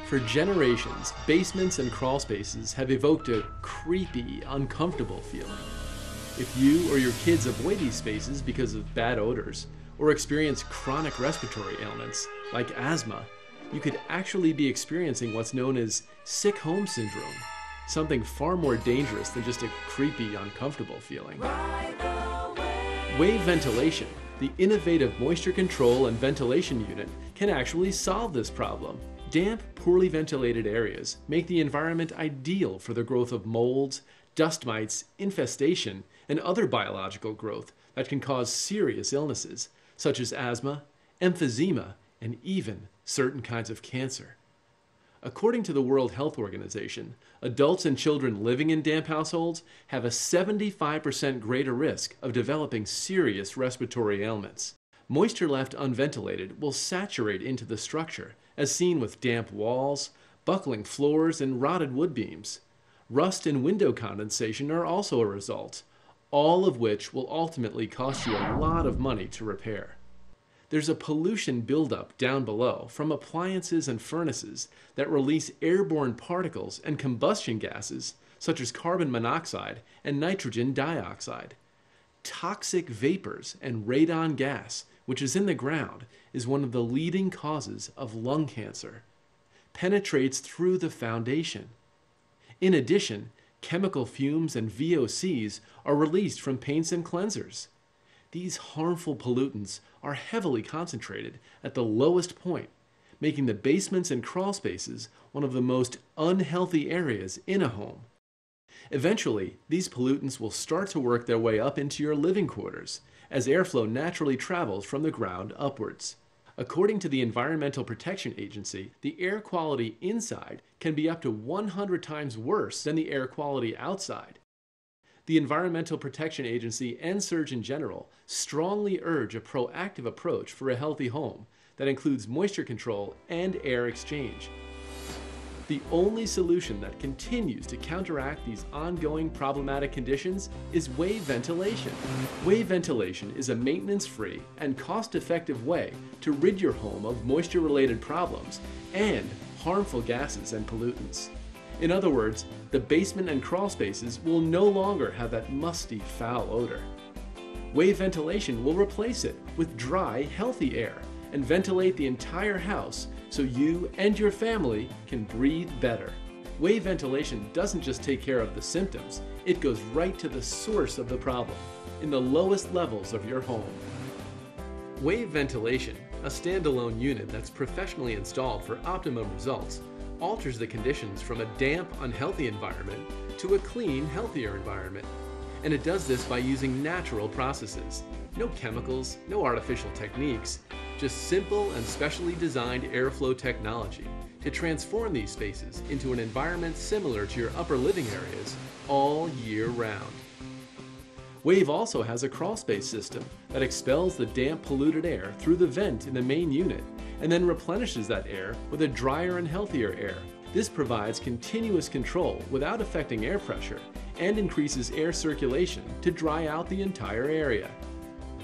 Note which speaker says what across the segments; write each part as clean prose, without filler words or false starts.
Speaker 1: For generations, basements and crawl spaces have evoked a creepy, uncomfortable feeling. If you or your kids avoid these spaces because of bad odors, or experience chronic respiratory ailments like asthma, you could actually be experiencing what's known as sick home syndrome, something far more dangerous than just a creepy, uncomfortable feeling. Wave ventilation, the innovative moisture control and ventilation unit, can actually solve this problem. Damp, poorly ventilated areas make the environment ideal for the growth of molds, dust mites, infestation, and other biological growth that can cause serious illnesses, such as asthma, emphysema, and even certain kinds of cancer. According to the World Health Organization, adults and children living in damp households have a 75% greater risk of developing serious respiratory ailments. Moisture left unventilated will saturate into the structure, as seen with damp walls, buckling floors, and rotted wood beams. Rust and window condensation are also a result, all of which will ultimately cost you a lot of money to repair. There's a pollution buildup down below from appliances and furnaces that release airborne particles and combustion gases such as carbon monoxide and nitrogen dioxide. Toxic vapors and radon gas, which is in the ground, is one of the leading causes of lung cancer. Penetrates through the foundation. In addition, chemical fumes and VOCs are released from paints and cleansers. These harmful pollutants are heavily concentrated at the lowest point, making the basements and crawl spaces one of the most unhealthy areas in a home. Eventually, these pollutants will start to work their way up into your living quarters, as airflow naturally travels from the ground upwards. According to the Environmental Protection Agency, the air quality inside can be up to 100 times worse than the air quality outside. The Environmental Protection Agency and Surgeon General strongly urge a proactive approach for a healthy home that includes moisture control and air exchange. The only solution that continues to counteract these ongoing problematic conditions is wave ventilation. Wave ventilation is a maintenance-free and cost-effective way to rid your home of moisture-related problems and harmful gases and pollutants. In other words, the basement and crawl spaces will no longer have that musty, foul odor. Wave ventilation will replace it with dry, healthy air and ventilate the entire house so you and your family can breathe better. Wave ventilation doesn't just take care of the symptoms, it goes right to the source of the problem, in the lowest levels of your home. Wave ventilation, a standalone unit that's professionally installed for optimum results, alters the conditions from a damp, unhealthy environment to a clean, healthier environment. And it does this by using natural processes. No chemicals, no artificial techniques, just simple and specially designed airflow technology to transform these spaces into an environment similar to your upper living areas all year round. Wave also has a crawlspace system that expels the damp, polluted air through the vent in the main unit and then replenishes that air with a drier and healthier air. This provides continuous control without affecting air pressure and increases air circulation to dry out the entire area.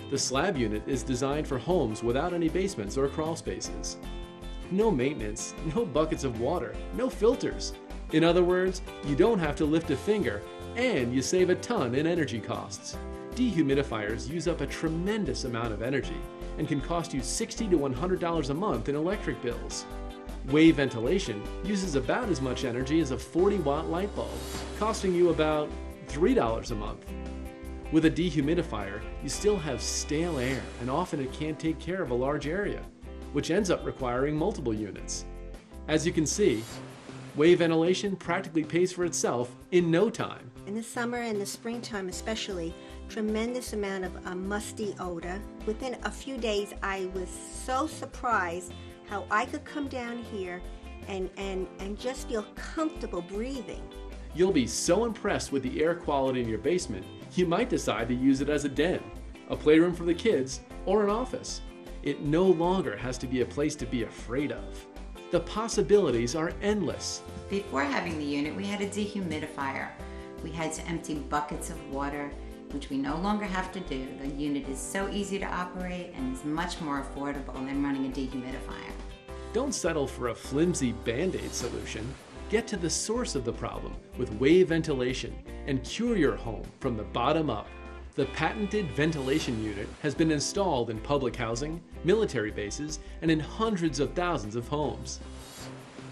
Speaker 1: The slab unit is designed for homes without any basements or crawl spaces. No maintenance, no buckets of water, no filters. In other words, you don't have to lift a finger and you save a ton in energy costs. Dehumidifiers use up a tremendous amount of energy and can cost you $60 to $100 a month in electric bills. Wave ventilation uses about as much energy as a 40-watt light bulb, costing you about $3 a month. With a dehumidifier, you still have stale air, and often it can't take care of a large area, which ends up requiring multiple units. As you can see, wave ventilation practically pays for itself in no time.
Speaker 2: In the summer and the springtime especially, tremendous amount of musty odor. Within a few days, I was so surprised how I could come down here and just feel comfortable breathing.
Speaker 1: You'll be so impressed with the air quality in your basement, you might decide to use it as a den, a playroom for the kids, or an office. It no longer has to be a place to be afraid of. The possibilities are endless.
Speaker 3: Before having the unit, we had a dehumidifier. We had to empty buckets of water, which we no longer have to do. The unit is so easy to operate and is much more affordable than running a dehumidifier.
Speaker 1: Don't settle for a flimsy Band-Aid solution. Get to the source of the problem with Wave Ventilation and cure your home from the bottom up. The patented ventilation unit has been installed in public housing, military bases, and in hundreds of thousands of homes.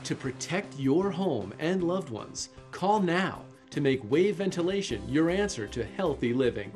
Speaker 1: To protect your home and loved ones, call now to make Wave Ventilation your answer to healthy living.